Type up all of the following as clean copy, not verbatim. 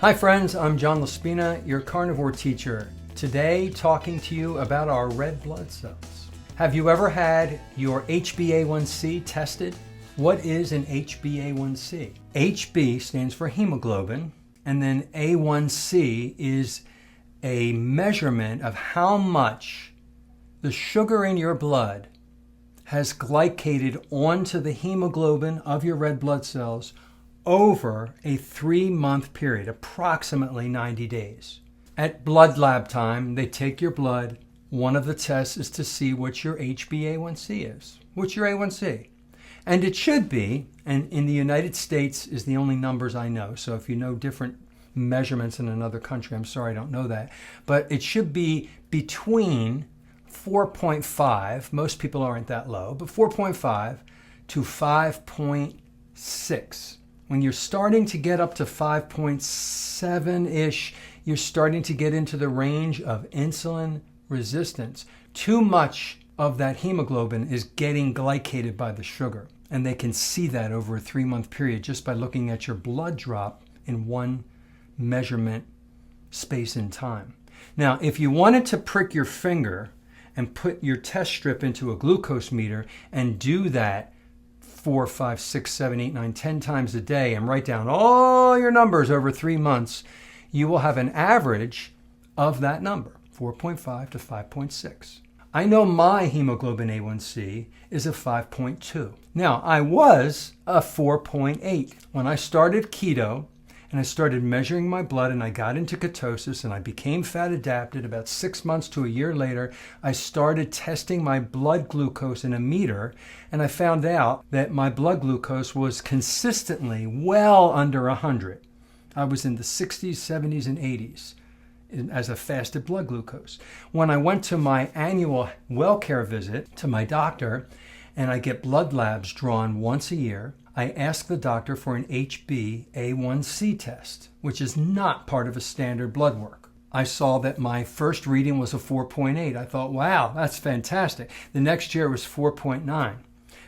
Hi friends, I'm John LaSpina, your carnivore teacher. Today talking to you about our red blood cells. Have you ever had your HbA1c tested? What is an HbA1c? HB stands for hemoglobin, and then A1c is a measurement of how much the sugar in your blood has glycated onto the hemoglobin of your red blood cells over a 3-month period, approximately 90 days. At blood lab time, they take your blood. One of the tests is to see what your HbA1c is. What's your A1c? And it should be, and in the United States is the only numbers I know, so if you know different measurements in another country, I'm sorry I don't know that, but it should be between 4.5, most people aren't that low, but 4.5 to 5.6. When you're starting to get up to 5.7-ish, you're starting to get into the range of insulin resistance. Too much of that hemoglobin is getting glycated by the sugar. And they can see that over a 3-month period just by looking at your blood drop in one measurement space in time. Now, if you wanted to prick your finger and put your test strip into a glucose meter and do that 4, 5, 6, 7, 8, 9, 10 times a day and write down all your numbers over 3 months, you will have an average of that number, 4.5 to 5.6. I know my hemoglobin A1c is a 5.2. Now, I was a 4.8. When I started keto and I started measuring my blood and I got into ketosis and I became fat adapted, about 6 months to a year later, I started testing my blood glucose in a meter, and I found out that my blood glucose was consistently well under 100. I was in the 60s, 70s, and 80s as a fasted blood glucose. When I went to my annual WellCare visit to my doctor, and I get blood labs drawn once a year, I asked the doctor for an HbA1c test, which is not part of a standard blood work. I saw that my first reading was a 4.8. I thought, wow, that's fantastic. The next year was 4.9.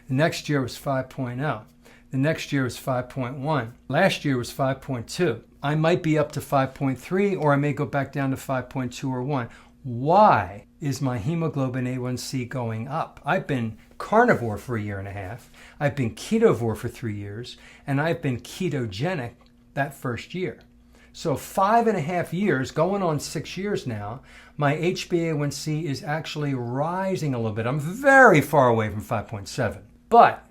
The next year was 5.0. The next year was 5.1. Last year was 5.2. I might be up to 5.3, or I may go back down to 5.2 or 1. Why is my hemoglobin A1c going up? I've been carnivore for 1.5 years. I've been ketovore for 3 years, and I've been ketogenic that first year. So 5.5 years, going on 6 years now, my HbA1c is actually rising a little bit. I'm very far away from 5.7. But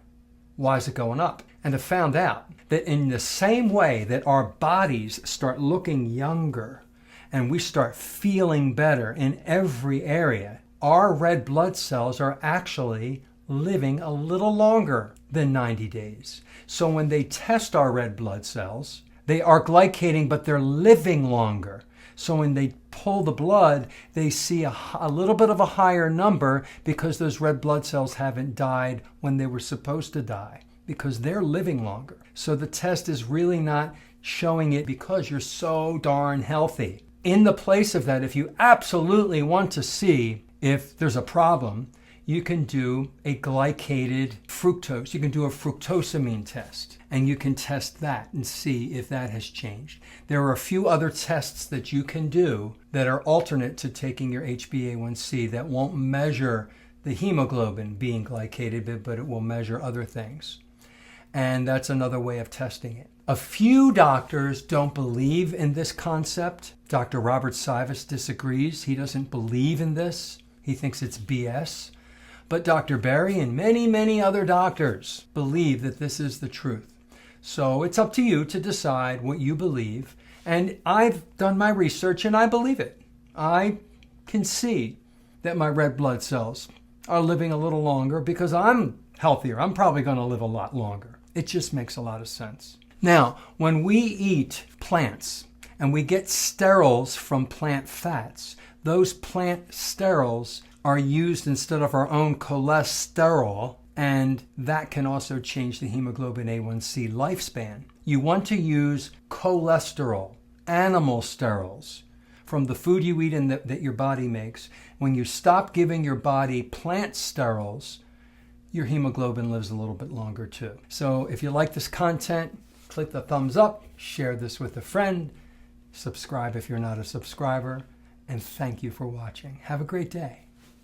why is it going up? And I found out that in the same way that our bodies start looking younger and we start feeling better in every area, our red blood cells are actually living a little longer than 90 days. So when they test our red blood cells, they are glycating, but they're living longer. So when they pull the blood, they see a little bit of a higher number because those red blood cells haven't died when they were supposed to die, because they're living longer. So the test is really not showing it because you're so darn healthy. In the place of that, if you absolutely want to see if there's a problem, you can do a glycated fructose. You can do a fructosamine test, and you can test that and see if that has changed. There are a few other tests that you can do that are alternate to taking your HbA1c that won't measure the hemoglobin being glycated, but it will measure other things. And that's another way of testing it. A few doctors don't believe in this concept. Dr. Robert Sivas disagrees. He doesn't believe in this. He thinks it's BS. But Dr. Berry and many, many other doctors believe that this is the truth. So it's up to you to decide what you believe. And I've done my research and I believe it. I can see that my red blood cells are living a little longer because I'm healthier. I'm probably going to live a lot longer. It just makes a lot of sense. Now, when we eat plants and we get sterols from plant fats, those plant sterols are used instead of our own cholesterol, and that can also change the hemoglobin A1c lifespan. You want to use cholesterol, animal sterols, from the food you eat and that your body makes. When you stop giving your body plant sterols, your hemoglobin lives a little bit longer too. So if you like this content, click the thumbs up, share this with a friend, Subscribe if you're not a subscriber. And thank you for watching. Have a great day.